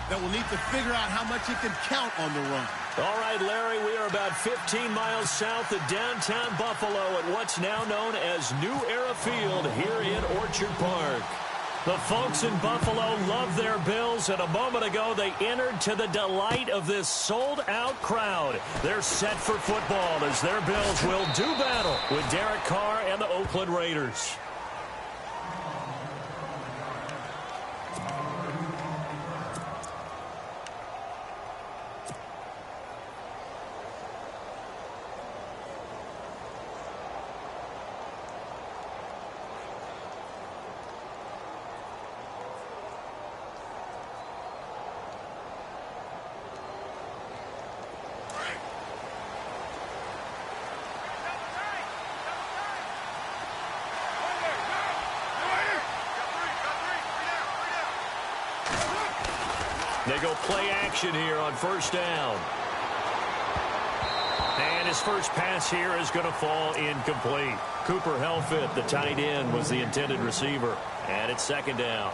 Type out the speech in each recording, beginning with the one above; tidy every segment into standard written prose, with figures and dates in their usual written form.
that will need to figure out how much it can count on the run. All right, Larry, we are about 15 miles south of downtown Buffalo at what's now known as New Era Field here in Orchard Park. The folks in Buffalo love their Bills, and a moment ago they entered to the delight of this sold-out crowd. They're set for football as their Bills will do battle with Derek Carr and the Oakland Raiders. They go play action here on first down. And his first pass here is going to fall incomplete. Cooper Helfit, the tight end, was the intended receiver. And it's second down.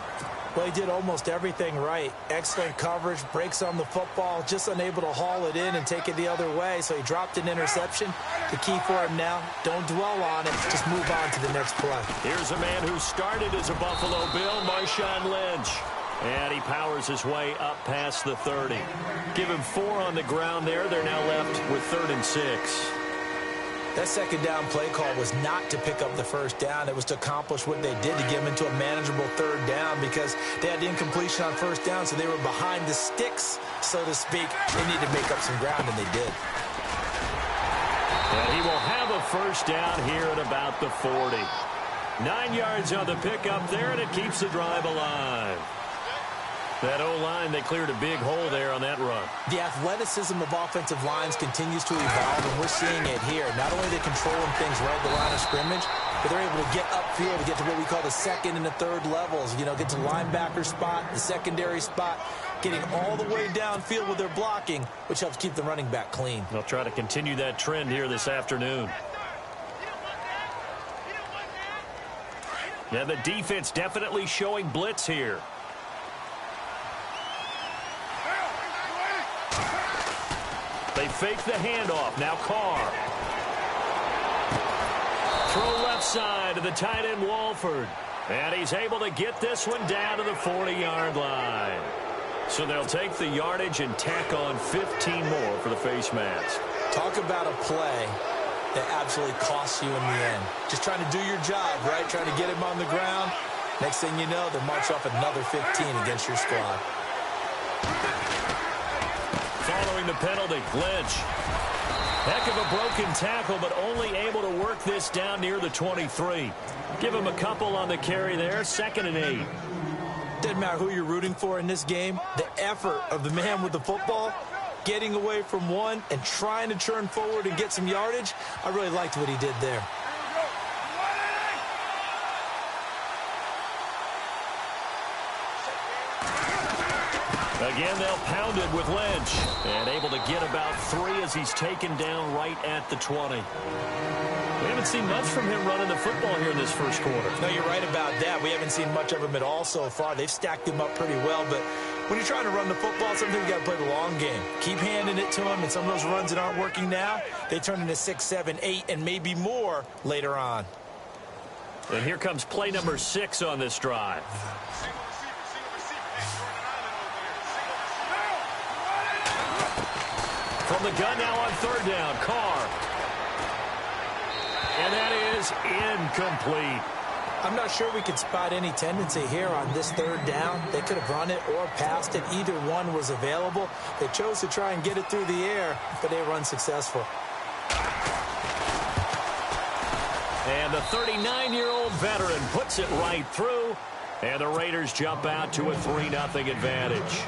Well, he did almost everything right. Excellent coverage, breaks on the football, just unable to haul it in and take it the other way. So he dropped an interception. The key for him now, don't dwell on it. Just move on to the next play. Here's a man who started as a Buffalo Bill, Marshawn Lynch. And he powers his way up past the 30. Give him 4 on the ground there. They're now left with 3rd and 6. That second down play call was not to pick up the first down. It was to accomplish what they did, to get them into a manageable 3rd down, because they had the incompletion on first down, so they were behind the sticks, so to speak. They needed to make up some ground, and they did. And he will have a first down here at about the 40. 9 yards on the pickup there, and it keeps the drive alive. That O-line, they cleared a big hole there on that run. The athleticism of offensive lines continues to evolve, and we're seeing it here. Not only are they controlling things right at the line of scrimmage, but they're able to get upfield to get to what we call the 2nd and the 3rd levels. You know, get to linebacker spot, the secondary spot, getting all the way downfield with their blocking, which helps keep the running back clean. They'll try to continue that trend here this afternoon. Yeah, the defense definitely showing blitz here. They fake the handoff. Now Carr. Throw left side to the tight end Walford. And he's able to get this one down to the 40-yard line. So they'll take the yardage and tack on 15 more for the face mask. Talk about a play that absolutely costs you in the end. Just trying to do your job, right? Trying to get him on the ground. Next thing you know, they'll march off another 15 against your squad. Following the penalty, Lynch. Heck of a broken tackle, but only able to work this down near the 23. Give him a couple on the carry there, 2nd and 8. Doesn't matter who you're rooting for in this game. The effort of the man with the football, getting away from one and trying to churn forward and get some yardage, I really liked what he did there. Again, they'll pound it with Lynch. And able to get about 3 as he's taken down right at the 20. We haven't seen much from him running the football here in this first quarter. No, you're right about that. We haven't seen much of him at all so far. They've stacked him up pretty well, but when you're trying to run the football, sometimes you got to play the long game. Keep handing it to him, and some of those runs that aren't working now, they turn into 6, 7, 8, and maybe more later on. And here comes play number 6 on this drive. From the gun now on 3rd down, Carr. And that is incomplete. I'm not sure we could spot any tendency here on this 3rd down. They could have run it or passed it. Either one was available. They chose to try and get it through the air, but they were unsuccessful. And the 39-year-old veteran puts it right through. And the Raiders jump out to a 3-0 advantage.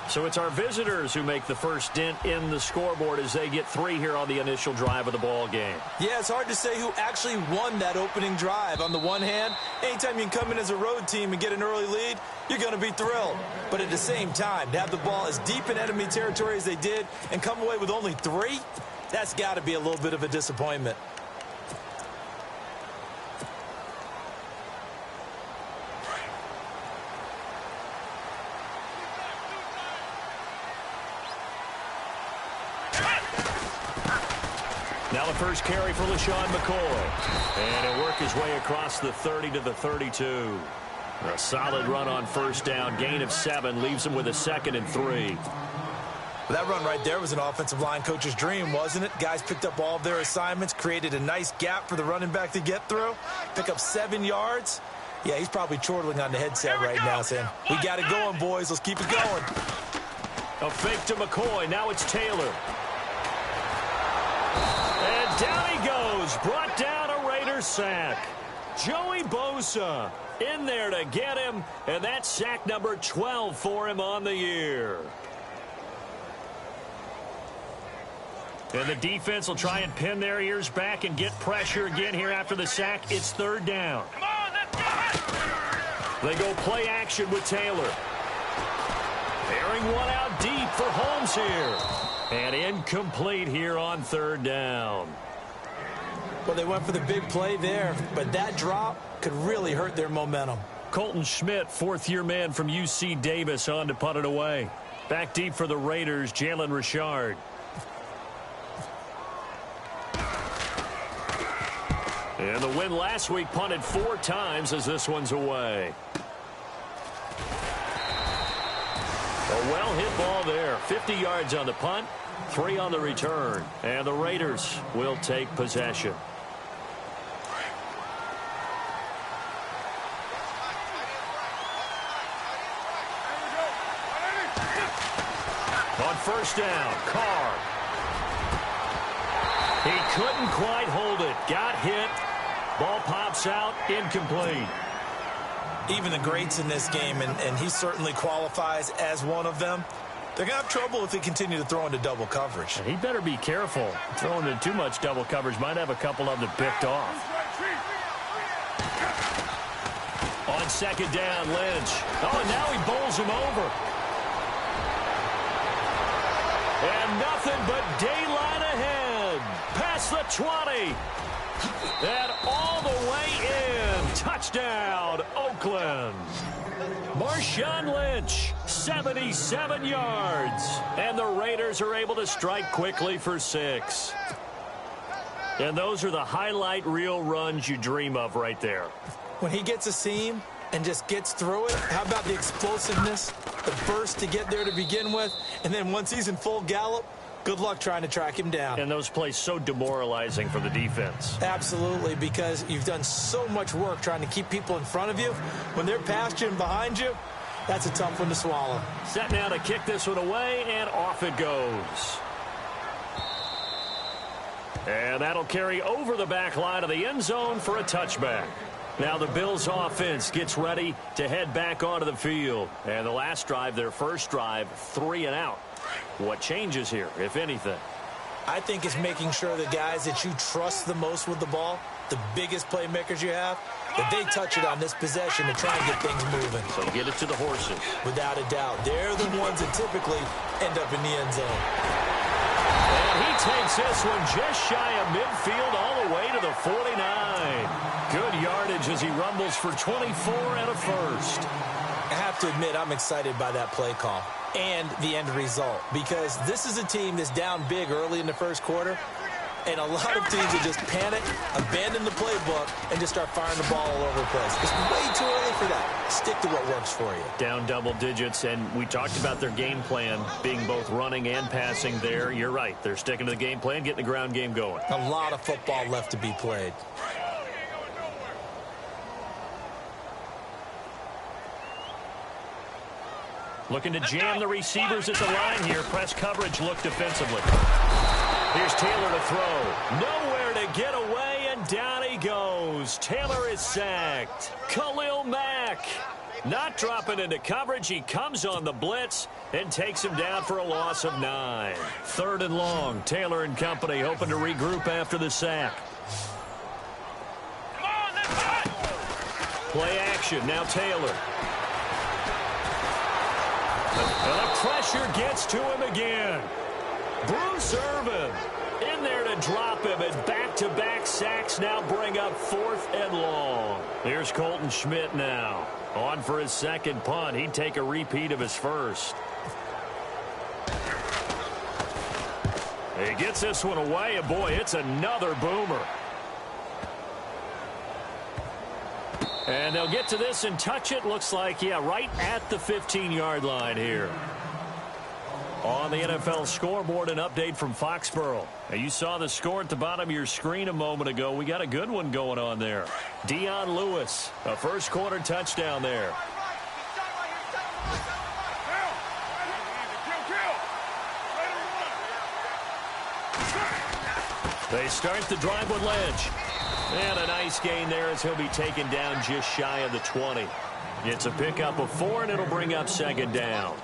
So it's our visitors who make the first dent in the scoreboard as they get 3 here on the initial drive of the ball game. Yeah, it's hard to say who actually won that opening drive. On the one hand, anytime you can come in as a road team and get an early lead, you're going to be thrilled. But at the same time, to have the ball as deep in enemy territory as they did and come away with only 3, that's got to be a little bit of a disappointment. Now the first carry for LaShawn McCoy. And he'll work his way across the 30 to the 32. A solid run on first down. Gain of 7 leaves him with a 2nd and 3. That run right there was an offensive line coach's dream, wasn't it? Guys picked up all of their assignments, created a nice gap for the running back to get through, pick up 7 yards. Yeah, he's probably chortling on the headset right now saying, we got it going, boys. Let's keep it going. A fake to McCoy. Now it's Taylor. And down he goes. Brought down a Raiders sack. Joey Bosa in there to get him. And that's sack number 12 for him on the year. And the defense will try and pin their ears back and get pressure again here after the sack. It's 3rd down. They go play action with Taylor. Airing one out deep for Holmes here. And incomplete here on 3rd down. Well, they went for the big play there, but that drop could really hurt their momentum. Colton Schmidt, 4th-year man from UC Davis, on to punt it away. Back deep for the Raiders, Jalen Richard. And the win last week punted 4 times as this one's away. A well-hit ball there. 50 yards on the punt, 3 on the return. And the Raiders will take possession. On first down, Carr. He couldn't quite hold it. Got hit. Ball pops out, incomplete. Even the greats in this game, and he certainly qualifies as one of them, they're going to have trouble if they continue to throw into double coverage. He better be careful. Throwing into too much double coverage might have a couple of them picked off. On 2nd down, Lynch. Oh, and now he bowls him over. And nothing but daylight ahead. Past the 20. And all the way in. Touchdown, Oakland. Marshawn Lynch, 77 yards. And the Raiders are able to strike quickly for 6. And those are the highlight reel runs you dream of right there. When he gets a seam and just gets through it, how about the explosiveness, the burst to get there to begin with, and then once he's in full gallop, good luck trying to track him down. And those plays so demoralizing for the defense. Absolutely, because you've done so much work trying to keep people in front of you. When they're past you and behind you, that's a tough one to swallow. Set now to kick this one away, and off it goes. And that'll carry over the back line of the end zone for a touchback. Now the Bills offense gets ready to head back onto the field. And the last drive, their first drive, 3 and out. What changes here, if anything? I think it's making sure the guys that you trust the most with the ball, the biggest playmakers you have, that they touch it on this possession to try and get things moving. So get it to the horses. Without a doubt. They're the ones that typically end up in the end zone. And he takes this one just shy of midfield all the way to the 49. Good yardage as he rumbles for 24 and a first. I have to admit, I'm excited by that play call and the end result, because this is a team that's down big early in the first quarter, and a lot of teams that just panic, abandon the playbook, and just start firing the ball all over the place. It's way too early for that. Stick to what works for you. Down double digits, and we talked about their game plan being both running and passing there. You're right. They're sticking to the game plan, getting the ground game going. A lot of football left to be played. Looking to jam the receivers at the line here. Press coverage look defensively. Here's Taylor to throw. Nowhere to get away, and down he goes. Taylor is sacked. Khalil Mack not dropping into coverage. He comes on the blitz and takes him down for a loss of 9. 3rd and long. Taylor and company hoping to regroup after the sack. Play action. Now Taylor. And the pressure gets to him again. Bruce Irvin in there to drop him, and back-to-back sacks now bring up 4th and long. Here's Colton Schmidt now. On for his second punt. He'd take a repeat of his first. He gets this one away, and boy, it's another boomer. And they'll get to this and touch it. Looks like, yeah, right at the 15-yard line here. On the NFL scoreboard, an update from Foxborough. Now, you saw the score at the bottom of your screen a moment ago. We got a good one going on there. Dion Lewis, a first-quarter touchdown there. They start the drive with Lynch. And a nice gain there as he'll be taken down just shy of the 20. It's a pickup of 4, and it'll bring up second down.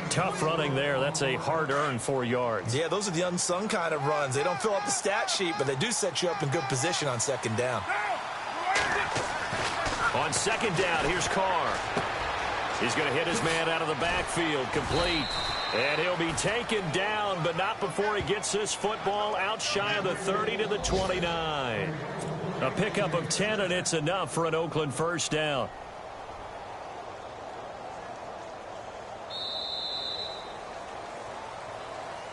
Tough running there. That's a hard-earned 4 yards. Yeah, those are the unsung kind of runs. They don't fill up the stat sheet, but they do set you up in good position on second down. On second down, here's Carr. He's going to hit his man out of the backfield, complete. And he'll be taken down, but not before he gets this football out shy of the 30 to the 29. A pickup of 10, and it's enough for an Oakland first down.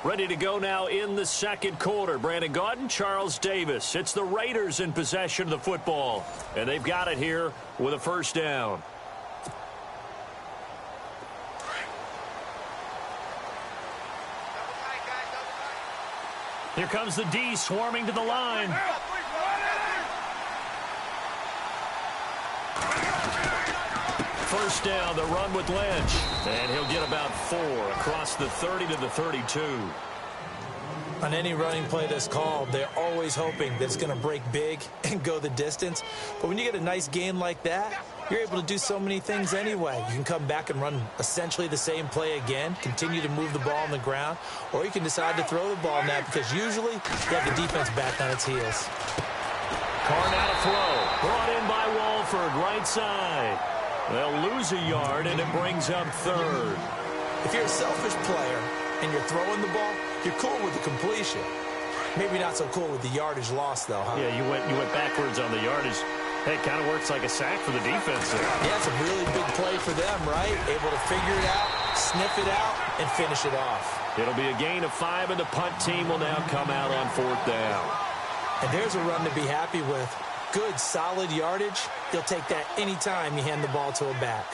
Ready to go now in the second quarter. Brandon Gaudin, Charles Davis. It's the Raiders in possession of the football, and they've got it here with a first down. Here comes the D swarming to the line. First down, the run with Lynch. And he'll get about 4 across the 30 to the 32. On any running play that's called, they're always hoping that it's going to break big and go the distance. But when you get a nice gain like that, you're able to do so many things anyway. You can come back and run essentially the same play again, continue to move the ball on the ground, or you can decide to throw the ball now because usually you have the defense back on its heels. Carr now to throw. Brought in by Walford, right side. They'll lose a yard, and it brings up third. If you're a selfish player and you're throwing the ball, you're cool with the completion. Maybe not so cool with the yardage loss, though, huh? Yeah, you went backwards on the yardage. Hey, it kind of works like a sack for the defense there. Yeah, it's a really big play for them, right? Able to figure it out, sniff it out, and finish it off. It'll be a gain of 5, and the punt team will now come out on 4th down. And there's a run to be happy with. Good, solid yardage. You'll take that anytime you hand the ball to a back.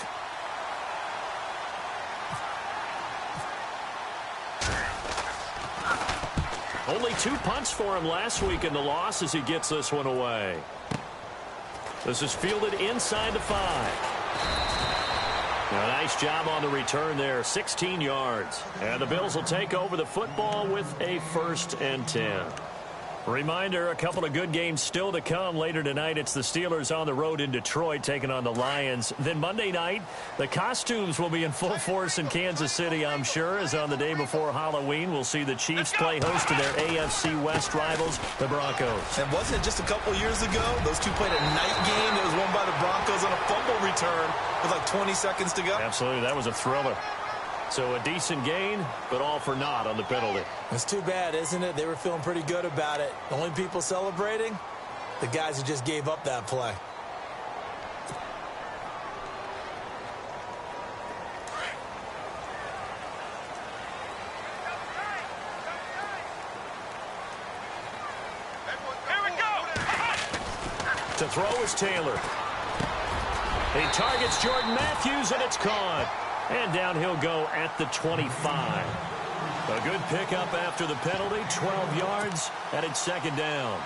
Only 2 punts for him last week in the loss as he gets this one away. This is fielded inside the 5. A nice job on the return there, 16 yards. And the Bills will take over the football with a 1st and 10. Reminder, a couple of good games still to come. Later tonight, it's the Steelers on the road in Detroit taking on the Lions. Then Monday night, the costumes will be in full force in Kansas City, I'm sure, as on the day before Halloween, we'll see the Chiefs play host to their AFC West rivals, the Broncos. And wasn't it just a couple years ago, those two played a night game that was won by the Broncos on a fumble return with like 20 seconds to go? Absolutely, that was a thriller. So a decent gain, but all for naught on the penalty. It's too bad, isn't it? They were feeling pretty good about it. The only people celebrating, the guys who just gave up that play. Here we go. To throw is Taylor. He targets Jordan Matthews, and it's caught. And down he'll go at the 25. A good pickup after the penalty, 12 yards, and it's second down.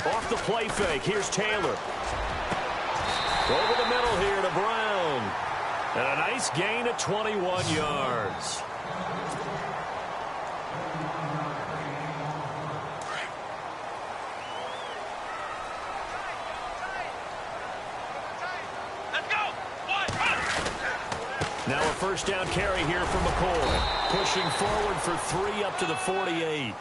Off the play fake, here's Taylor. Over the middle here to Brown. And a nice gain of 21 yards. Let's go. Now a first down carry here for McCoy. Pushing forward for 3 up to the 48.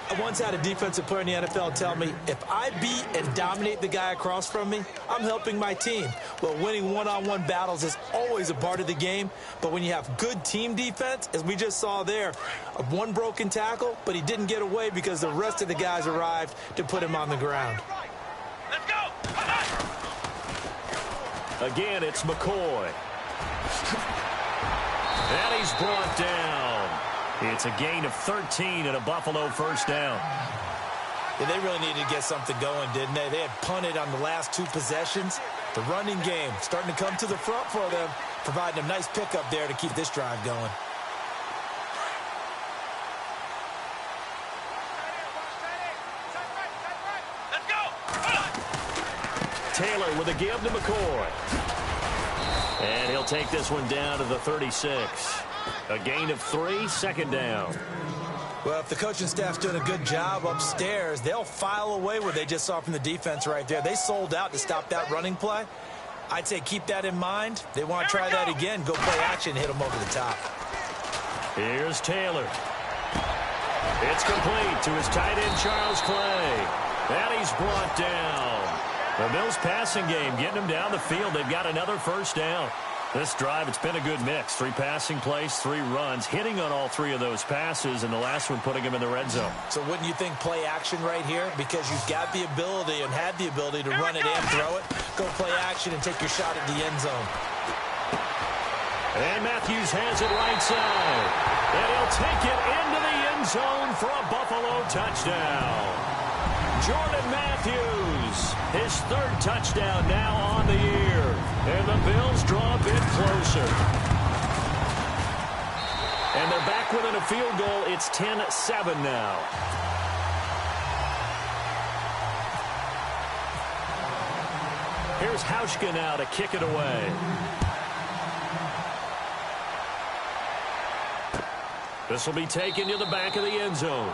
I once had a defensive player in the NFL tell me, if I beat and dominate the guy across from me, I'm helping my team. Well, winning one-on-one battles is always a part of the game, but when you have good team defense, as we just saw there, one broken tackle, but he didn't get away because the rest of the guys arrived to put him on the ground. Let's go! Again, it's McCoy. And he's brought down. It's a gain of 13 and a Buffalo first down. Yeah, they really needed to get something going, didn't they? They had punted on the last two possessions. The running game starting to come to the front for them, providing a nice pickup there to keep this drive going. Let's go! Taylor with a give to McCoy. And he'll take this one down to the 36. A gain of 3, second down. Well, if the coaching staff's doing a good job upstairs, they'll file away what they just saw from the defense right there. They sold out to stop that running play. I'd say keep that in mind. They want to try that again. Go play action, hit them over the top. Here's Taylor. It's complete to his tight end, Charles Clay. And he's brought down. The Bills passing game getting them down the field. They've got another first down. This drive, it's been a good mix. 3 passing plays, 3 runs, hitting on all 3 of those passes, and the last one putting him in the red zone. So wouldn't you think play action right here? Because you've got the ability and had the ability to run it and throw it. Go play action and take your shot at the end zone. And Matthews has it right side. And he'll take it into the end zone for a Buffalo touchdown. Jordan Matthews, his 3rd touchdown now on the year. And the Bills draw a bit closer. And they're back within a field goal. It's 10-7 now. Here's Hauschka now to kick it away. This will be taken to the back of the end zone.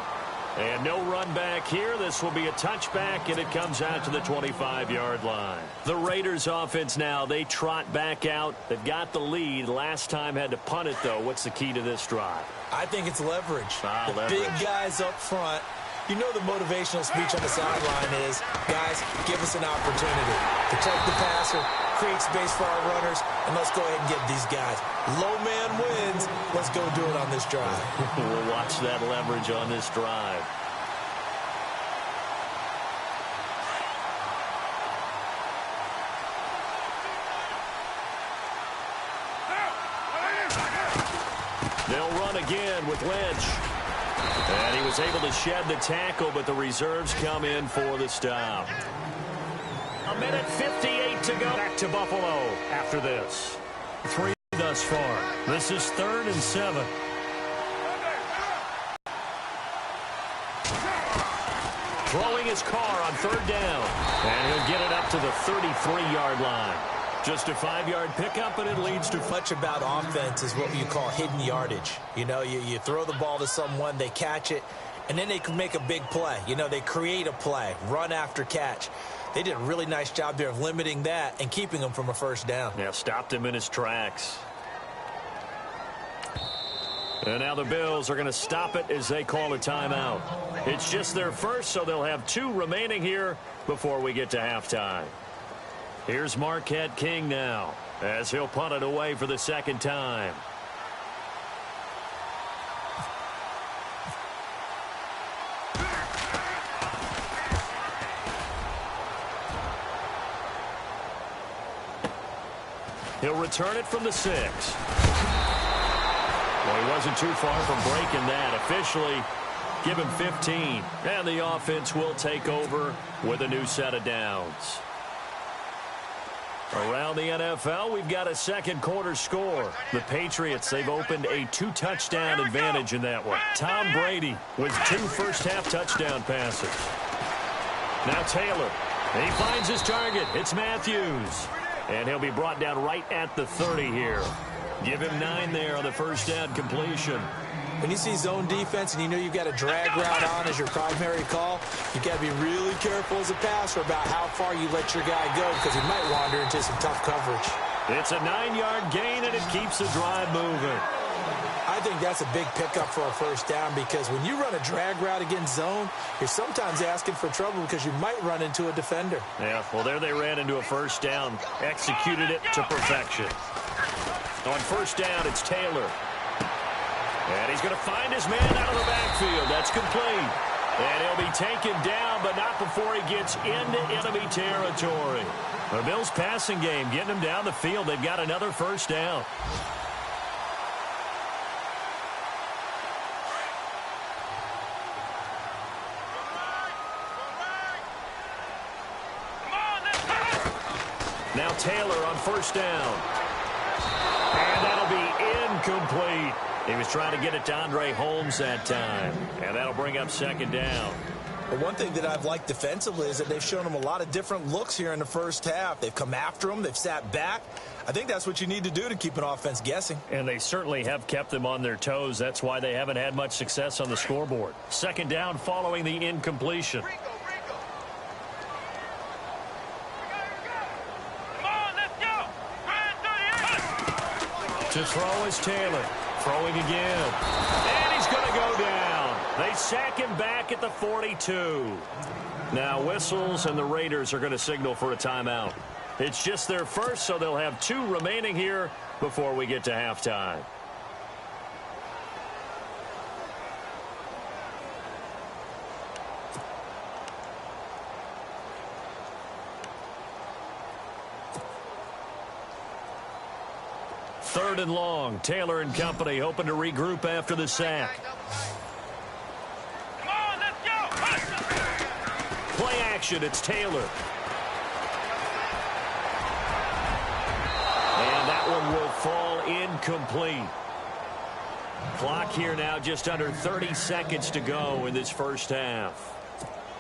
And no run back here. This will be a touchback, and it comes out to the 25-yard line. The Raiders offense now, they trot back out. They've got the lead. Last time had to punt it, though. What's the key to this drive? I think it's leverage. Leverage. Big guys up front. You know the motivational speech on the sideline is, guys, give us an opportunity. Protect the passer, create space for our runners, and let's go ahead and get these guys. Low man wins. Let's go do it on this drive. We'll watch that leverage on this drive. They'll run again with Lynch. And he was able to shed the tackle, but the reserves come in for the stop. 1:58 to go. Back to Buffalo after this. 3 thus far. This is 3rd and 7. Throwing his car on 3rd down. And he'll get it up to the 33-yard line. Just a 5-yard pickup, and it leads to... Much about offense is what you call hidden yardage. You know, you throw the ball to someone, they catch it, and then they can make a big play. You know, they create a play, run after catch. They did a really nice job there of limiting that and keeping him from a first down. Yeah, stopped him in his tracks. And now the Bills are going to stop it as they call a timeout. It's just their first, so they'll have 2 remaining here before we get to halftime. Here's Marquette King now as he'll punt it away for the 2nd time. He'll return it from the 6. Well, he wasn't too far from breaking that. Officially, give him 15. And the offense will take over with a new set of downs. Around the NFL, we've got a 2nd quarter score. The Patriots, they've opened a 2-touchdown advantage in that one. Tom Brady with 2 first-half touchdown passes. Now Taylor. He finds his target. It's Matthews. And he'll be brought down right at the 30 here. Give him 9 there on the first down completion. When you see zone defense and you know you've got a drag route on as your primary call, you've got to be really careful as a passer about how far you let your guy go because he might wander into some tough coverage. It's a 9-yard gain, and it keeps the drive moving. I think that's a big pickup for a first down because when you run a drag route against zone, you're sometimes asking for trouble because you might run into a defender. Yeah, well, there they ran into a first down, executed it to perfection. On first down, it's Taylor. And he's going to find his man out of the backfield. That's complete. And he'll be taken down, but not before he gets into enemy territory. The Bills' passing game getting him down the field. They've got another first down. Now Taylor on first down. And that'll be incomplete. He was trying to get it to Andre Holmes that time. And that'll bring up second down. Well, one thing that I've liked defensively is that they've shown him a lot of different looks here in the first half. They've come after him. They've sat back. I think that's what you need to do to keep an offense guessing. And they certainly have kept them on their toes. That's why they haven't had much success on the scoreboard. Second down following the incompletion. To throw is Taylor. Throwing again. And he's going to go down. They sack him back at the 42. Now whistles and the Raiders are going to signal for a timeout. It's just their first, so they'll have 2 remaining here before we get to halftime. Third and long. Taylor and company hoping to regroup after the sack. Come on, let's go. Play action. It's Taylor. And that one will fall incomplete. Clock here now just under 30 seconds to go in this first half.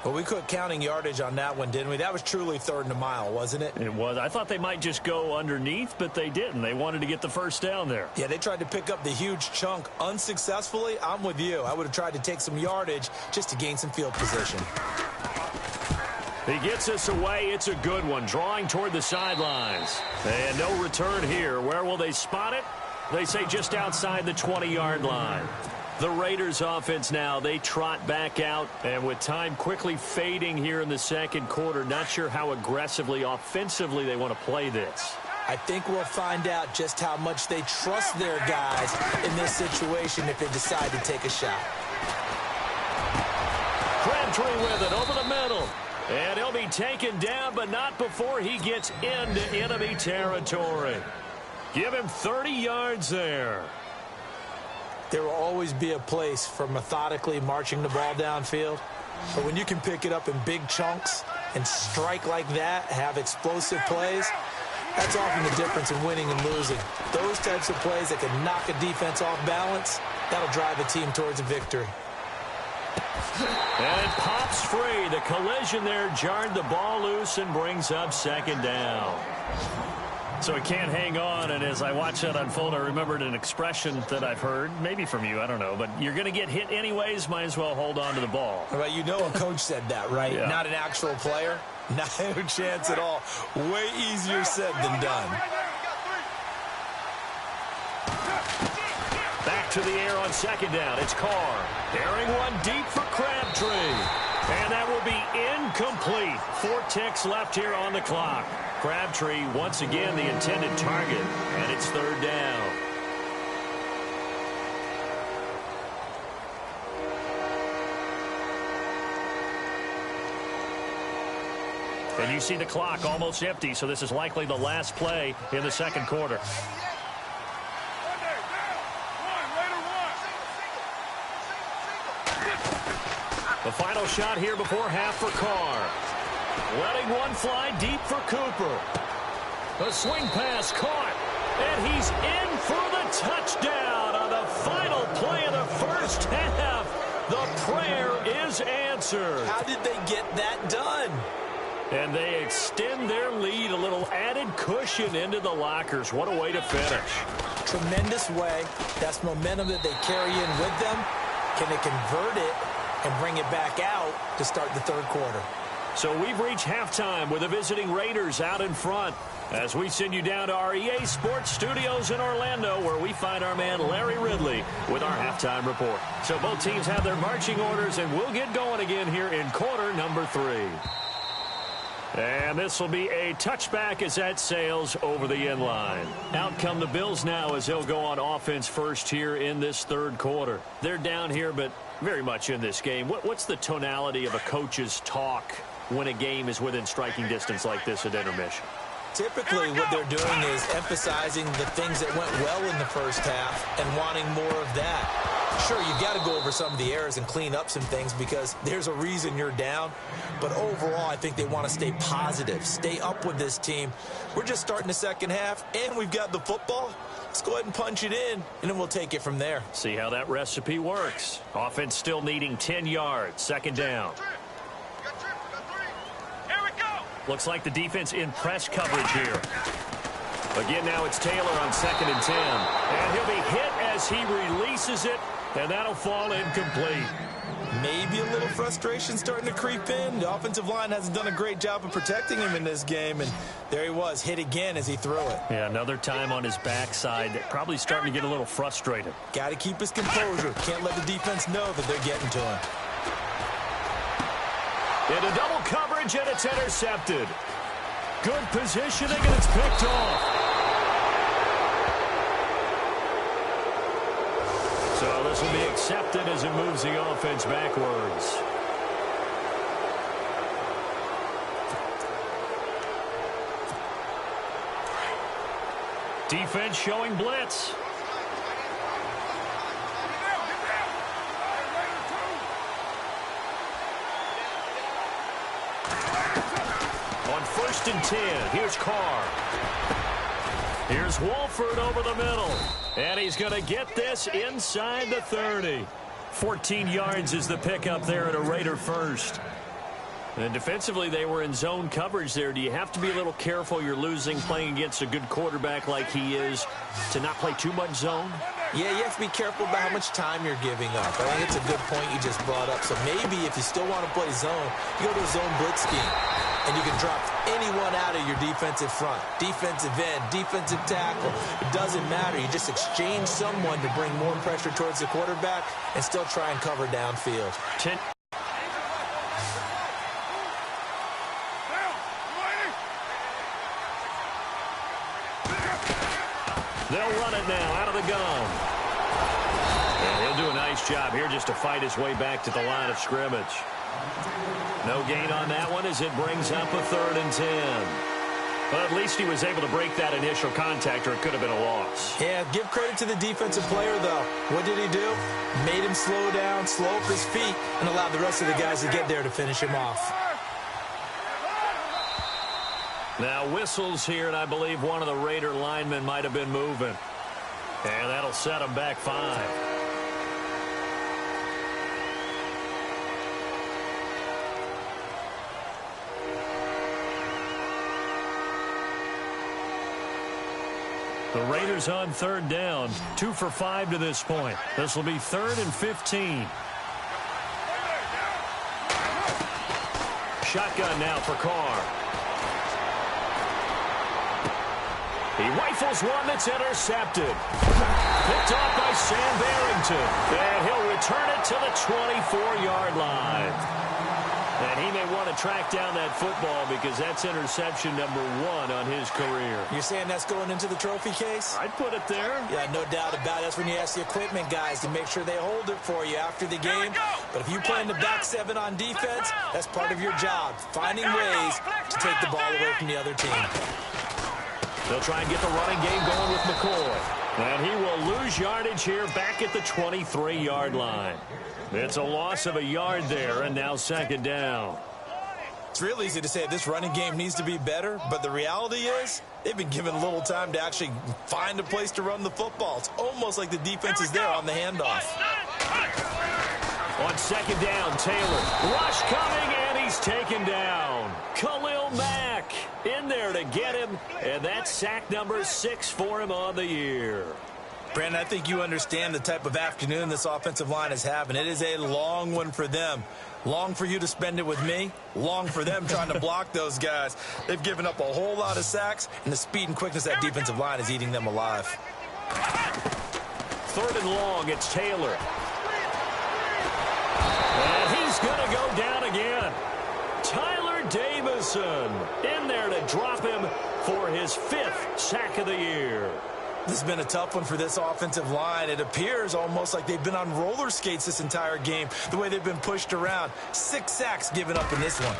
Well, we quit counting yardage on that one, didn't we? That was truly third and a mile, wasn't it? It was. I thought they might just go underneath, but they didn't. They wanted to get the first down there. Yeah, they tried to pick up the huge chunk unsuccessfully. I'm with you. I would have tried to take some yardage just to gain some field position. He gets us away. It's a good one. Drawing toward the sidelines. And no return here. Where will they spot it? They say just outside the 20-yard line. The Raiders offense now, they trot back out, and with time quickly fading here in the second quarter, not sure how aggressively, offensively they want to play this. I think we'll find out just how much they trust their guys in this situation if they decide to take a shot. Crabtree with it over the middle, and he'll be taken down, but not before he gets into enemy territory. Give him 30 yards there. There will always be a place for methodically marching the ball downfield. But when you can pick it up in big chunks and strike like that, have explosive plays, that's often the difference in winning and losing. Those types of plays that can knock a defense off balance, that'll drive a team towards a victory. And it pops free. The collision there jarred the ball loose and brings up second down. So it can't hang on, and as I watch that unfold, I remembered an expression that I've heard, maybe from you, I don't know, but you're going to get hit anyways, might as well hold on to the ball. Well, you know a coach said that, right? Yeah. Not an actual player. No chance at all. Way easier said than done. Back to the air on second down. It's Carr. Airing one deep for Crabtree. And that will be incomplete. 4 ticks left here on the clock. Crabtree, once again, the intended target, and it's third down. And you see the clock almost empty, so this is likely the last play in the second quarter. The final shot here before half for Carr. Letting one fly deep for Cooper. The swing pass caught. And he's in for the touchdown on the final play of the first half. The prayer is answered. How did they get that done? And they extend their lead, a little added cushion into the lockers. What a way to finish. Tremendous way. That's momentum that they carry in with them. Can they convert it and bring it back out to start the third quarter? So we've reached halftime with the visiting Raiders out in front. As we send you down to our EA Sports Studios in Orlando, where we find our man Larry Ridley with our halftime report. So both teams have their marching orders, and we'll get going again here in quarter number 3. And this will be a touchback as that sails over the end line. Out come the Bills now as they'll go on offense first here in this third quarter. They're down here, but very much in this game. What's the tonality of a coach's talk when a game is within striking distance like this at intermission? Typically, what they're doing is emphasizing the things that went well in the first half and wanting more of that. Sure, you've got to go over some of the errors and clean up some things because there's a reason you're down. But overall, I think they want to stay positive, stay up with this team. We're just starting the second half, and we've got the football. Let's go ahead and punch it in, and then we'll take it from there. See how that recipe works. Offense still needing 10 yards, second down. Looks like the defense in press coverage here. Again, now it's Taylor on 2nd and 10. And he'll be hit as he releases it, and that'll fall incomplete. Maybe a little frustration starting to creep in. The offensive line hasn't done a great job of protecting him in this game, and there he was, hit again as he threw it. Yeah, another time on his backside, probably starting to get a little frustrated. Got to keep his composure. Can't let the defense know that they're getting to him. Into double coverage, and it's intercepted. Good positioning, and it's picked off. So this will be accepted as it moves the offense backwards. Defense showing blitz. On 1st and 10, here's Carr. Here's Wolford over the middle. And he's going to get this inside the 30. 14 yards is the pickup there at a Raider first. And defensively, they were in zone coverage there. Do you have to be a little careful you're losing playing against a good quarterback like he is to not play too much zone? Yeah, you have to be careful about how much time you're giving up. I think it's a good point you just brought up. So maybe if you still want to play zone, you go to a zone blitz scheme. And you can drop anyone out of your defensive front. Defensive end, defensive tackle. It doesn't matter. You just exchange someone to bring more pressure towards the quarterback and still try and cover downfield. They'll run it now out of the gun. And he'll do a nice job here just to fight his way back to the line of scrimmage. No gain on that one as it brings up a 3rd and 10. But at least he was able to break that initial contact, or it could have been a loss. Yeah, give credit to the defensive player, though. What did he do? Made him slow down, slow up his feet, and allowed the rest of the guys to get there to finish him off. Now whistles here, and I believe one of the Raider linemen might have been moving. And that'll set him back 5. The Raiders on 3rd down, 2 for 5 to this point. This will be 3rd and 15. Shotgun now for Carr. He rifles one that's intercepted. Picked off by Sam Barrington. And he'll return it to the 24-yard line. And he may want to track down that football because that's interception number 1 on his career. You're saying that's going into the trophy case? I'd put it there. Yeah, no doubt about it. That's when you ask the equipment guys to make sure they hold it for you after the game. But if you play in the back 7 on defense, that's part of your job, finding ways to take the ball away from the other team. They'll try and get the running game going with McCoy. And he will lose yardage here back at the 23-yard line. It's a loss of a yard there, and now 2nd down. It's real easy to say this running game needs to be better, but the reality is they've been given a little time to actually find a place to run the football. It's almost like the defense is there on the handoff. On 2nd down, Taylor. Rush coming, and he's taken down. Khalil Mack in there to get him, and that's sack number 6 for him on the year. Brandon, I think you understand the type of afternoon this offensive line is having. It is a long one for them. Long for you to spend it with me. Long for them trying to block those guys. They've given up a whole lot of sacks, and the speed and quickness of that defensive line is eating them alive. 3rd and long, it's Taylor. And he's going to go down again. Tyler Davison in there to drop him for his 5th sack of the year. This has been a tough one for this offensive line. It appears almost like they've been on roller skates this entire game, the way they've been pushed around. 6 sacks given up in this one.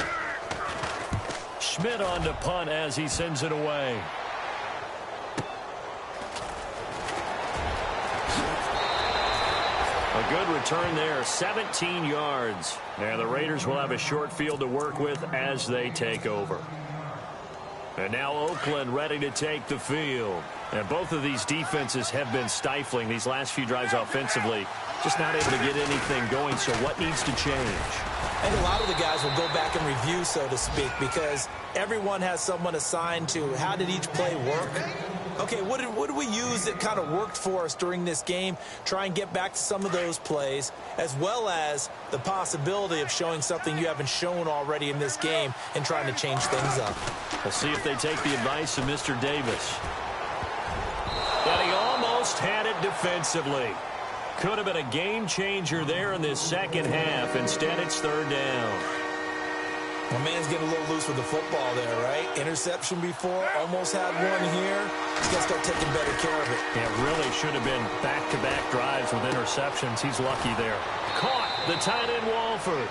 Schmidt on to punt as he sends it away. A good return there, 17 yards. And the Raiders will have a short field to work with as they take over. And now Oakland ready to take the field. And both of these defenses have been stifling these last few drives offensively. Just not able to get anything going, so what needs to change? I think a lot of the guys will go back and review, so to speak, because everyone has someone assigned to how did each play work. Okay, what did we use that kind of worked for us during this game? Try and get back to some of those plays, as well as the possibility of showing something you haven't shown already in this game and trying to change things up. We'll see if they take the advice of Mr. Davis. But he almost had it defensively. Could have been a game changer there in this second half. Instead, it's 3rd down. My man's getting a little loose with the football there, right? Interception before, almost had one here. He's got to start taking better care of it. It really should have been back-to-back drives with interceptions. He's lucky there. Caught the tight end Walford.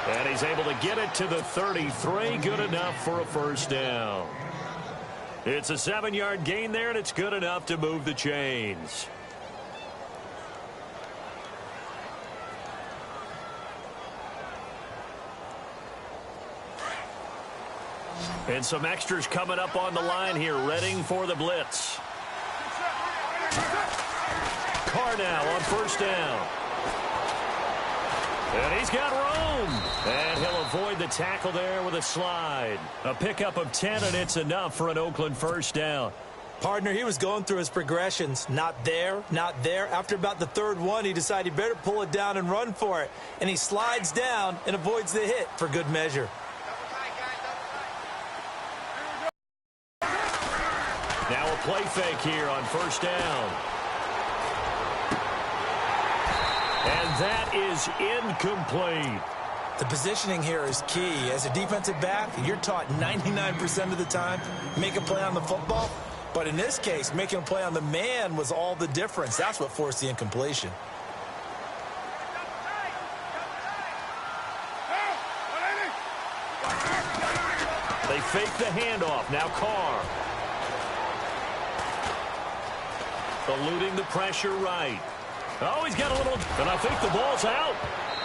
And he's able to get it to the 33. Good enough for a 1st down. It's a 7-yard gain there, and it's good enough to move the chains. And some extras coming up on the line here, readying for the blitz. Carr now on 1st down. And he's got room. And he'll avoid the tackle there with a slide. A pickup of 10, and it's enough for an Oakland 1st down. Partner, he was going through his progressions. Not there, not there. After about the 3rd one, he decided he better pull it down and run for it. And he slides down and avoids the hit for good measure. Now a play fake here on 1st down. And that is incomplete. The positioning here is key. As a defensive back, you're taught 99% of the time, make a play on the football. But in this case, making a play on the man was all the difference. That's what forced the incompletion. They fake the handoff. Now Carr. Eluding the pressure right. Oh, he's got a little, and I think the ball's out.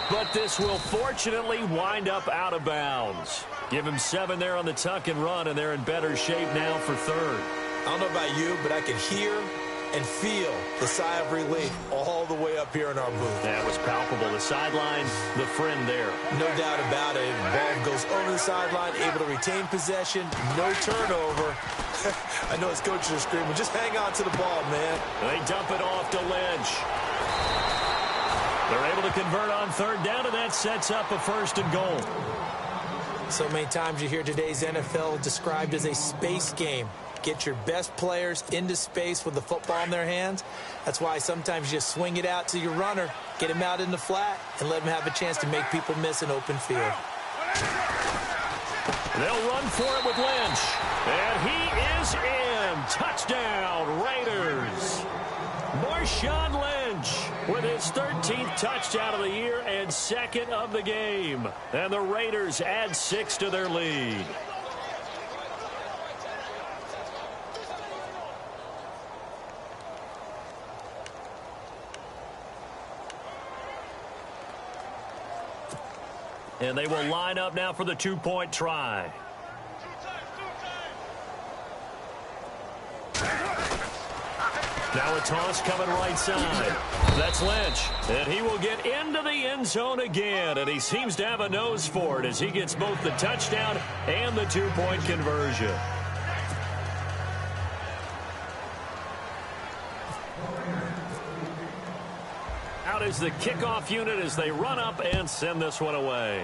But this will fortunately wind up out of bounds. Give him 7 there on the tuck and run, and they're in better shape now for 3rd. I don't know about you, but I can hear and feel the sigh of relief all the way up here in our booth. That was palpable. The sideline, the friend there. No doubt about it. Ball goes over the sideline, able to retain possession, no turnover. I know his coaches are screaming, just hang on to the ball, man. They dump it off to Lynch. They're able to convert on 3rd down, and that sets up a 1st and goal. So many times you hear today's NFL described as a space game. Get your best players into space with the football in their hands. That's why sometimes you just swing it out to your runner, get him out in the flat, and let him have a chance to make people miss an open field. They'll run for it with Lynch. And he is in. Touchdown, Raiders. Marshawn Lynch with his 13th touchdown of the year and 2nd of the game. And the Raiders add 6 to their lead. And they will line up now for the 2-point try. Now a toss coming right side. That's Lynch. And he will get into the end zone again. And he seems to have a nose for it as he gets both the touchdown and the 2-point conversion. out is the kickoff unit as they run up and send this one away.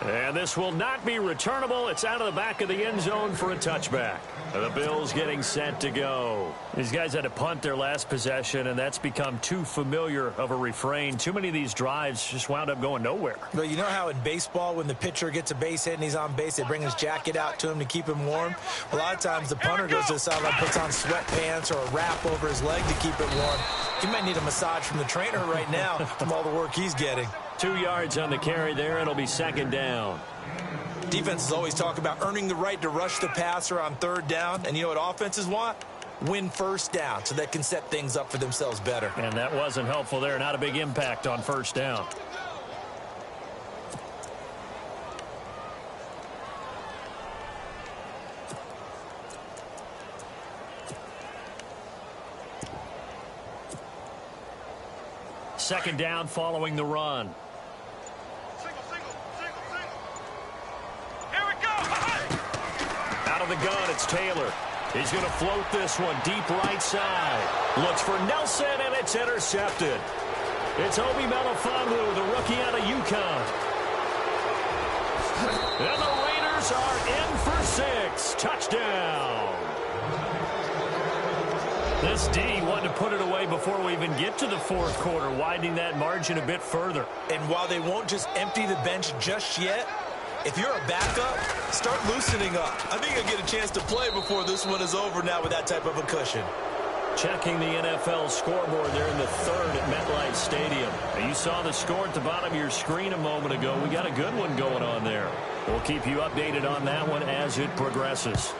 And this will not be returnable. It's out of the back of the end zone for a touchback. The Bills getting set to go. These guys had to punt their last possession, and that's become too familiar of a refrain. Too many of these drives just wound up going nowhere. But you know how in baseball, when the pitcher gets a base hit and he's on base, they bring his jacket out to him to keep him warm? A lot of times the punter goes to the sideline, puts on sweatpants or a wrap over his leg to keep it warm. He might need a massage from the trainer right now from all the work he's getting. 2 yards on the carry there. It'll be second down. Defenses always talk about earning the right to rush the passer on third down. And you know what offenses want? Win first down so they can set things up for themselves better. And that wasn't helpful there. Not a big impact on first down. Second down following the run. Here we go. Out of the gun, it's Taylor. He's going to float this one deep right side. Looks for Nelson, and it's intercepted. It's Obi Melifonwu, the rookie out of UConn. And the Raiders are in for 6. Touchdown. This D wanted to put it away before we even get to the fourth quarter, widening that margin a bit further. And while they won't just empty the bench just yet, if you're a backup, start loosening up. I think you'll get a chance to play before this one is over now with that type of a cushion. Checking the NFL scoreboard there in the third at MetLife Stadium. Now, you saw the score at the bottom of your screen a moment ago. We got a good one going on there. We'll keep you updated on that one as it progresses.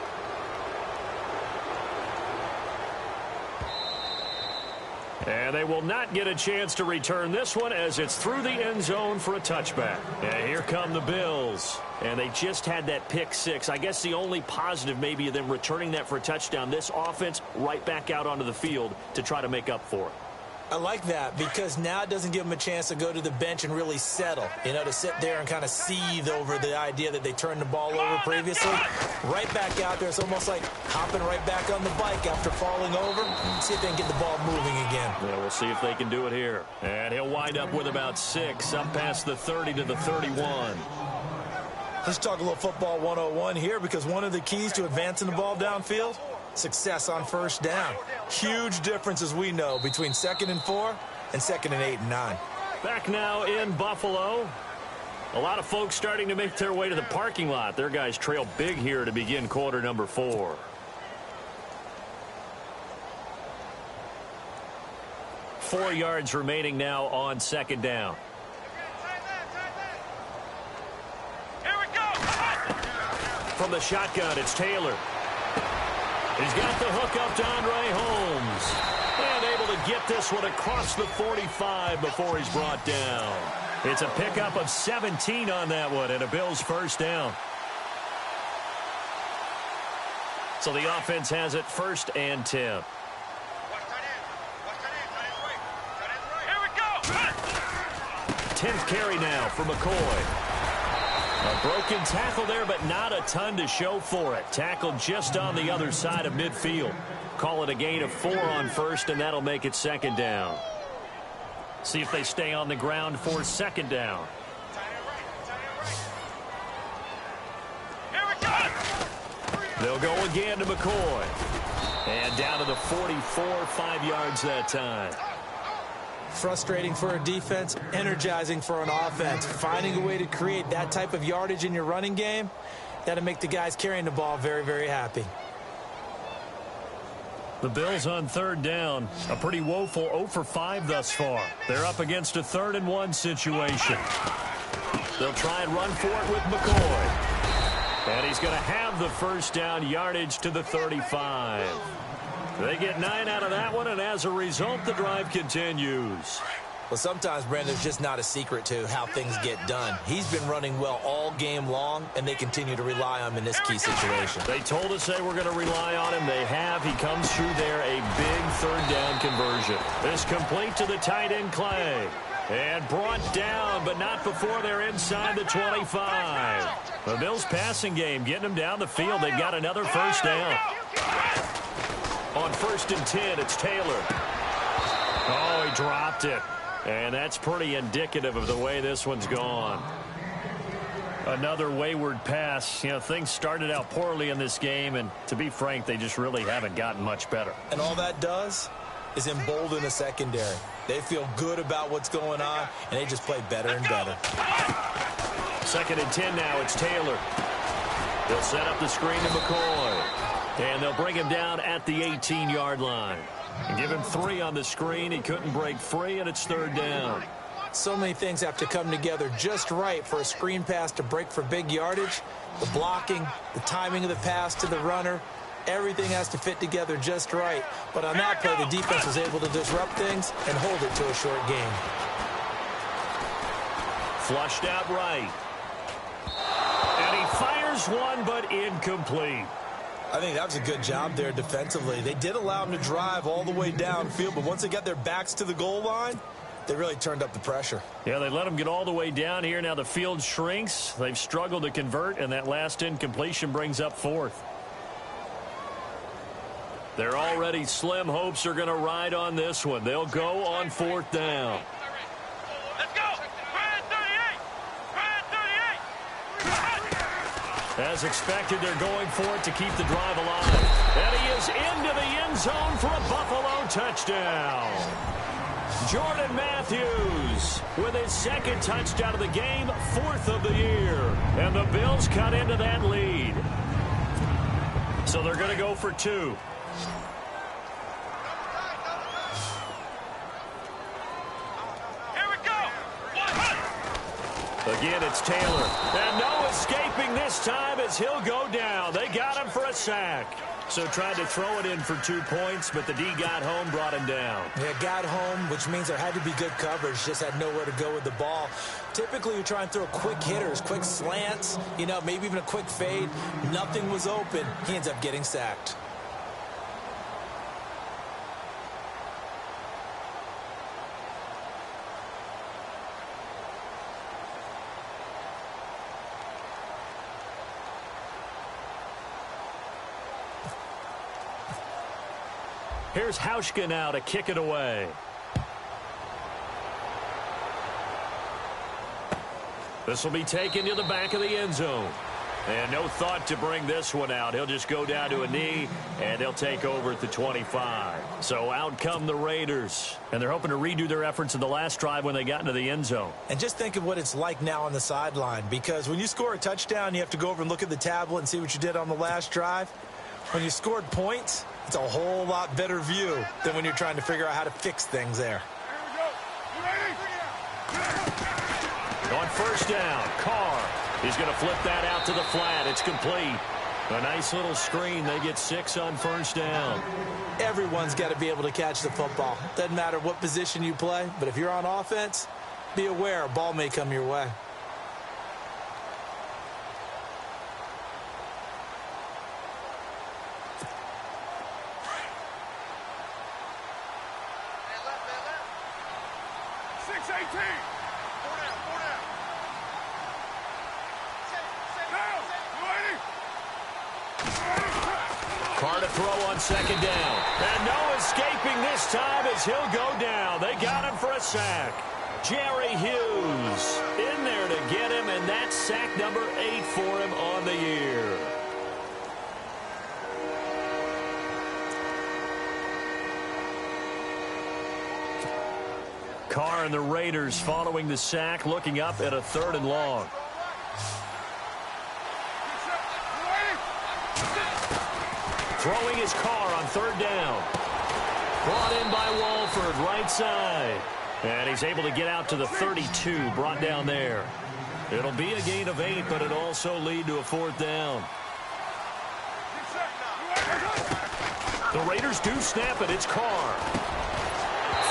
And they will not get a chance to return this one as it's through the end zone for a touchback. And here come the Bills. And they just had that pick six. I guess the only positive maybe of them returning that for a touchdown. This offense right back out onto the field to try to make up for it. I like that because now it doesn't give them a chance to go to the bench and really settle, to sit there and kind of seethe over the idea that they turned the ball over previously. Right back out there, it's almost like hopping right back on the bike after falling over. See if they can get the ball moving again. Yeah, we'll see if they can do it here. And he'll wind up with about 6, up past the 30 to the 31. Let's talk a little football 101 here because one of the keys to advancing the ball downfield, success on first down. Huge difference, as we know, between 2nd and 4 and 2nd and 8 and 9. Back now in Buffalo. A lot of folks starting to make their way to the parking lot. Their guys trail big here to begin quarter number 4. Four yards remaining now on second down. Here we go. From the shotgun, it's Taylor. He's got the hook up to Andre Holmes. And able to get this one across the 45 before he's brought down. It's a pickup of 17 on that one and a Bills first down. So the offense has it 1st and 10. Here we go. 10th carry now for McCoy. A broken tackle there, but not a ton to show for it. Tackled just on the other side of midfield. Call it a gain of 4 on first, and that'll make it second down. See if they stay on the ground for second down. Here we go. They'll go again to McCoy. And down to the 44, 5 yards that time. Frustrating for a defense, energizing for an offense. Finding a way to create that type of yardage in your running game, that'll make the guys carrying the ball very, very happy. The Bills on third down. A pretty woeful 0 for 5 thus far. They're up against a 3rd and 1 situation. They'll try and run for it with McCoy. And he's going to have the first down, yardage to the 35. They get 9 out of that one, and as a result, the drive continues. Well, sometimes, Brandon, it's just not a secret to how things get done. He's been running well all game long, and they continue to rely on him in this key situation. They told us they were going to rely on him. They have. He comes through there, a big 3rd down conversion. This complete to the tight end, Clay. And brought down, but not before they're inside the 25. The Bills passing game, getting them down the field. They've got another first down. On 1st and 10, it's Taylor. Oh, he dropped it. And that's pretty indicative of the way this one's gone. Another wayward pass. You know, things started out poorly in this game, and to be frank, they just really haven't gotten much better. And all that does is embolden the secondary. They feel good about what's going on, and they just play better and better. 2nd and 10 now, it's Taylor. They'll set up the screen to McCoy. And they'll bring him down at the 18-yard line. And give him 3 on the screen. He couldn't break free, and it's 3rd down. So many things have to come together just right for a screen pass to break for big yardage. The blocking, the timing of the pass to the runner, everything has to fit together just right. But on that play, the defense was able to disrupt things and hold it to a short game. Flushed out right. And he fires one, but incomplete. I think that was a good job there defensively. They did allow him to drive all the way downfield, but once they got their backs to the goal line, they really turned up the pressure. Yeah, they let him get all the way down here. Now the field shrinks. They've struggled to convert, and that last incompletion brings up 4th. Their already slim hopes are going to ride on this one. They'll go on 4th down. Let's go. Brad 38. Brad 38. As expected, they're going for it to keep the drive alive. And he is into the end zone for a Buffalo touchdown. Jordan Matthews with his 2nd touchdown of the game, 4th of the year. And the Bills cut into that lead. So they're going to go for 2. Here we go. Again, it's Taylor. And no escaping this time as he'll go down. They got him for a sack. So tried to throw it in for 2 points, but the D got home, brought him down. Yeah, got home, which means there had to be good coverage. Just had nowhere to go with the ball. Typically, you try and throw quick hitters, quick slants, you know, maybe even a quick fade. Nothing was open. He ends up getting sacked. Here's Hauschka now to kick it away. This will be taken to the back of the end zone. And no thought to bring this one out. He'll just go down to a knee, and they'll take over at the 25. So out come the Raiders. And they're hoping to redo their efforts in the last drive when they got into the end zone. And just think of what it's like now on the sideline. Because when you score a touchdown, you have to go over and look at the tablet and see what you did on the last drive. When you scored points, it's a whole lot better view than when you're trying to figure out how to fix things there. On 1st down, Carr. He's going to flip that out to the flat. It's complete. A nice little screen. They get 6 on 1st down. Everyone's got to be able to catch the football. Doesn't matter what position you play, but if you're on offense, be aware a ball may come your way. Carr to throw on 2nd down. And no escaping this time as he'll go down. They got him for a sack. Jerry Hughes in there to get him, and that's sack number 8 for him on the year. Carr and the Raiders following the sack, looking up at a 3rd and long. Throwing his Carr on 3rd down. Brought in by Walford, right side. And he's able to get out to the 32, brought down there. It'll be a gain of 8, but it'll also lead to a 4th down. The Raiders do snap it. It's Carr.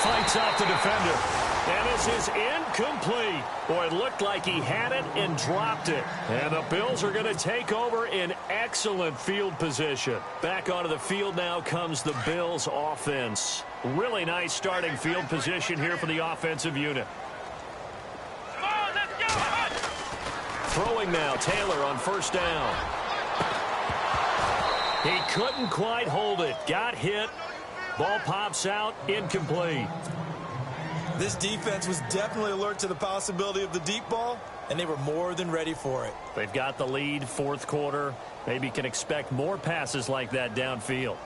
Fights off the defender. And this is incomplete. Boy, it looked like he had it and dropped it. And the Bills are going to take over in excellent field position. Back onto the field now comes the Bills offense. Really nice starting field position here for the offensive unit. Come on, let's go. Throwing now, Taylor on 1st down. He couldn't quite hold it. Got hit. Ball pops out. Incomplete. This defense was definitely alert to the possibility of the deep ball, and they were more than ready for it. They've got the lead, fourth quarter. Maybe can expect more passes like that downfield.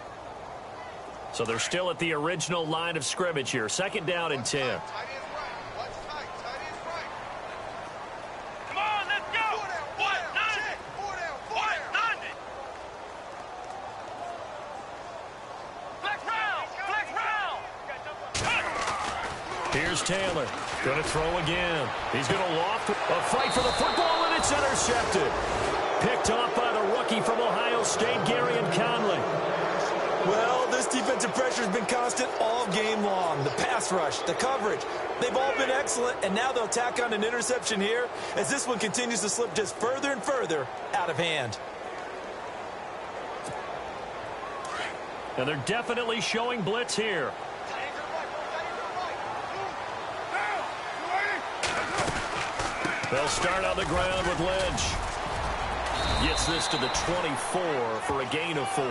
So they're still at the original line of scrimmage here. Second down and 10. Come on, let's go. 190. 190. Flex round. Flex round. Here's Taylor. Going to throw again. He's going to loft. A fight for the football, and it's intercepted. Picked off by the rookie from Ohio State, Garyon Conley. Well, this defensive pressure has been constant all game long. The pass rush, the coverage, they've all been excellent, and now they'll tack on an interception here as this one continues to slip just further and further out of hand. And they're definitely showing blitz here. They'll start on the ground with Lynch. Gets this to the 24 for a gain of 4.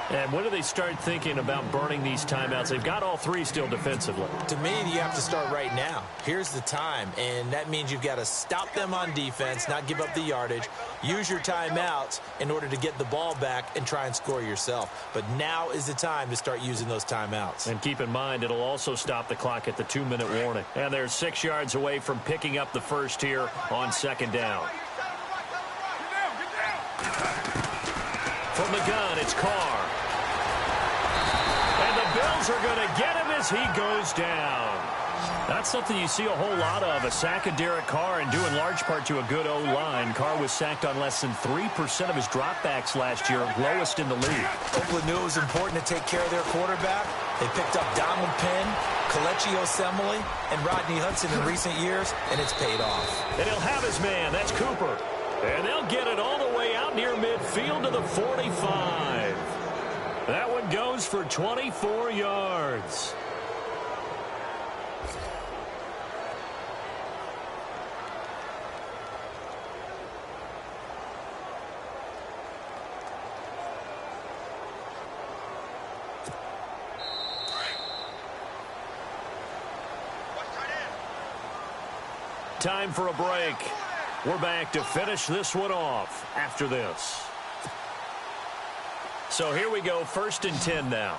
And when do they start thinking about burning these timeouts? They've got all three still defensively. To me, you have to start right now. Here's the time, and that means you've got to stop them on defense, not give up the yardage, use your timeouts in order to get the ball back and try and score yourself. But now is the time to start using those timeouts. And keep in mind, it'll also stop the clock at the 2-minute warning. And they're 6 yards away from picking up the first here on second down. From the gun, it's Carr. And the Bills are going to get him as he goes down. That's something you see a whole lot of, a sack of Derek Carr, and due in large part to a good O-line. Carr was sacked on less than 3% of his dropbacks last year, lowest in the league. Oakland knew it was important to take care of their quarterback. They picked up Donald Penn, Kelechi Osemele, and Rodney Hudson in recent years, and it's paid off. And he'll have his man. That's Cooper. And they'll get it all the way out near midfield to the 45. That one goes for 24 yards. Time for a break. We're back to finish this one off after this. So here we go, 1st and 10 now.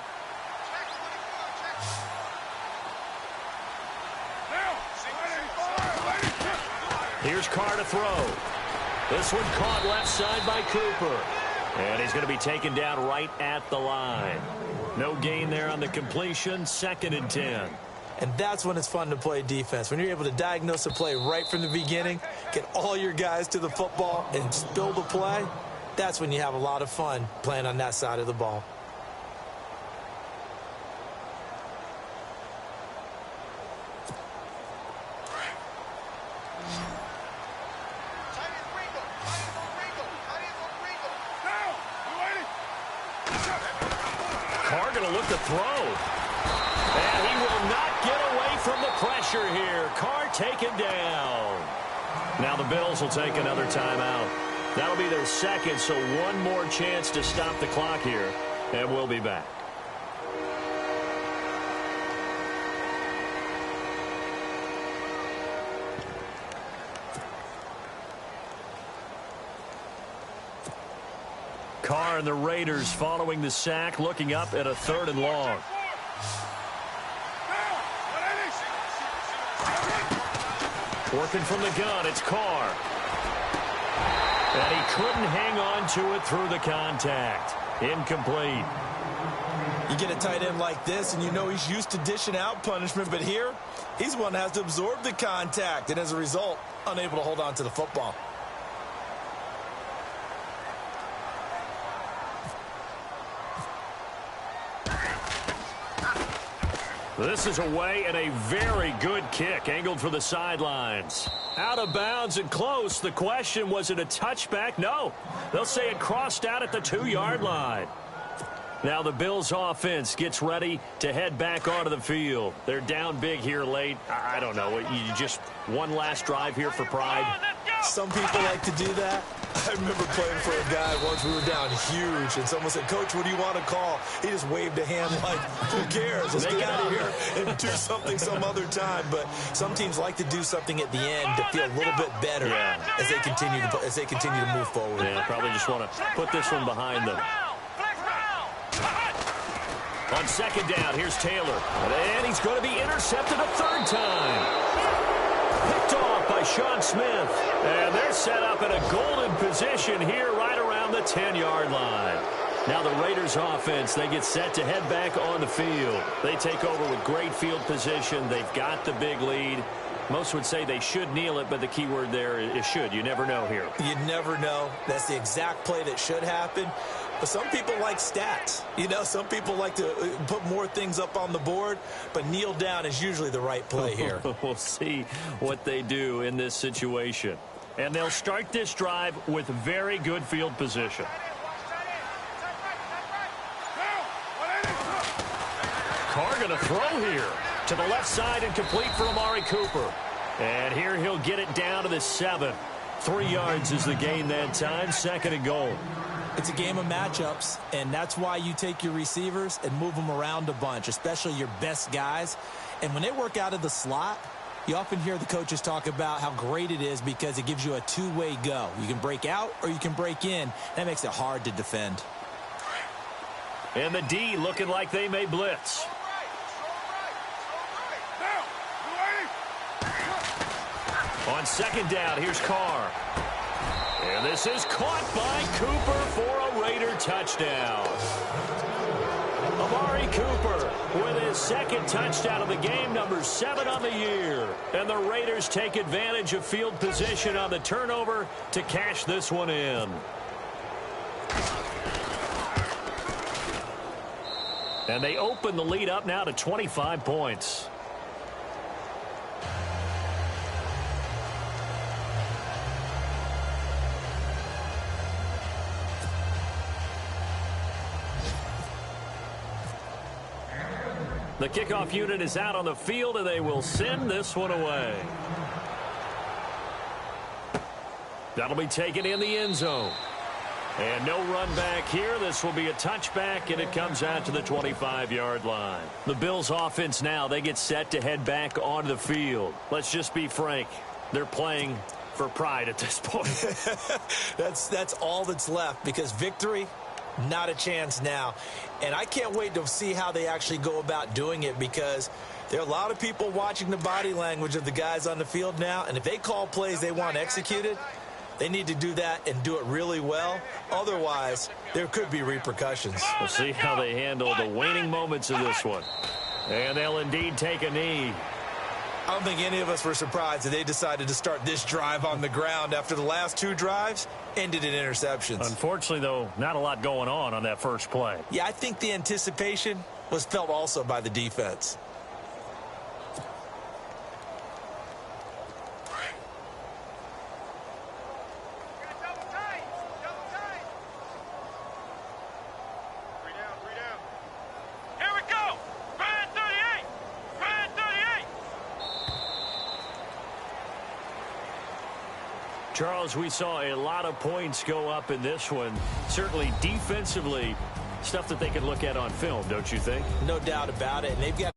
Here's Carr to throw. This one caught left side by Cooper. And he's going to be taken down right at the line. No gain there on the completion, 2nd and 10. And that's when it's fun to play defense. When you're able to diagnose a play right from the beginning, get all your guys to the football, and spill the play, that's when you have a lot of fun playing on that side of the ball. Carr going to look to throw. And he will not get away from the pressure here. Carr taken down. Now the Bills will take another timeout. That'll be their second, so one more chance to stop the clock here. And we'll be back. Carr and the Raiders following the sack, looking up at a 3rd and long. Working from the gun, it's Carr. And he couldn't hang on to it through the contact. Incomplete. You get a tight end like this, and you know he's used to dishing out punishment, but here, he's the one that has to absorb the contact, and as a result, unable to hold on to the football. This is away and a very good kick, angled for the sidelines. Out of bounds and close. The question, was it a touchback? No. They'll say it crossed out at the 2-yard line. Now the Bills offense gets ready to head back onto the field. They're down big here late. I don't know. You just one last drive here for pride. Some people like to do that. I remember playing for a guy once. We were down huge, and someone said, "Coach, what do you want to call?" He just waved a hand like, "Who cares? Let's get out of here and do something some other time." But some teams like to do something at the end to feel a little bit better as they continue to move forward. Yeah, probably just want to put this one behind them. On second down, here's Taylor, and he's going to be intercepted a third time. Picked off by Sean Smith. And they're set up in a golden position here right around the 10-yard line. Now the Raiders offense, they get set to head back on the field. They take over with great field position. They've got the big lead. Most would say they should kneel it, but the key word there is should. You never know here. You never know. That's the exact play that should happen. But some people like stats. You know, some people like to put more things up on the board, but kneel down is usually the right play here. We'll see what they do in this situation. And they'll start this drive with very good field position. Carr going to throw here. To the left side and complete for Amari Cooper. And here he'll get it down to the 7. 3 yards is the gain that time. 2nd and goal. It's a game of matchups, and that's why you take your receivers and move them around a bunch, especially your best guys. And when they work out of the slot, you often hear the coaches talk about how great it is because it gives you a two-way go. You can break out or you can break in. That makes it hard to defend. And the D looking like they may blitz. On second down, here's Carr. And this is caught by Cooper for a Raider touchdown. Amari Cooper with his 2nd touchdown of the game, number 7 on the year. And the Raiders take advantage of field position on the turnover to cash this one in. And they open the lead up now to 25 points. The kickoff unit is out on the field, and they will send this one away. That'll be taken in the end zone. And no run back here. This will be a touchback, and it comes out to the 25-yard line. The Bills' offense now, they get set to head back onto the field. Let's just be frank. They're playing for pride at this point. That's all that's left because victory, not a chance now. And I can't wait to see how they actually go about doing it because there are a lot of people watching the body language of the guys on the field now. And if they call plays they want executed, they need to do that and do it really well. Otherwise, there could be repercussions. We'll see how they handle the waning moments of this one. And they'll indeed take a knee. I don't think any of us were surprised that they decided to start this drive on the ground after the last 2 drives ended in interceptions. Unfortunately, though, not a lot going on that first play. Yeah, I think the anticipation was felt also by the defense. Charles, we saw a lot of points go up in this one. Certainly defensively, stuff that they can look at on film, don't you think? No doubt about it. And they've got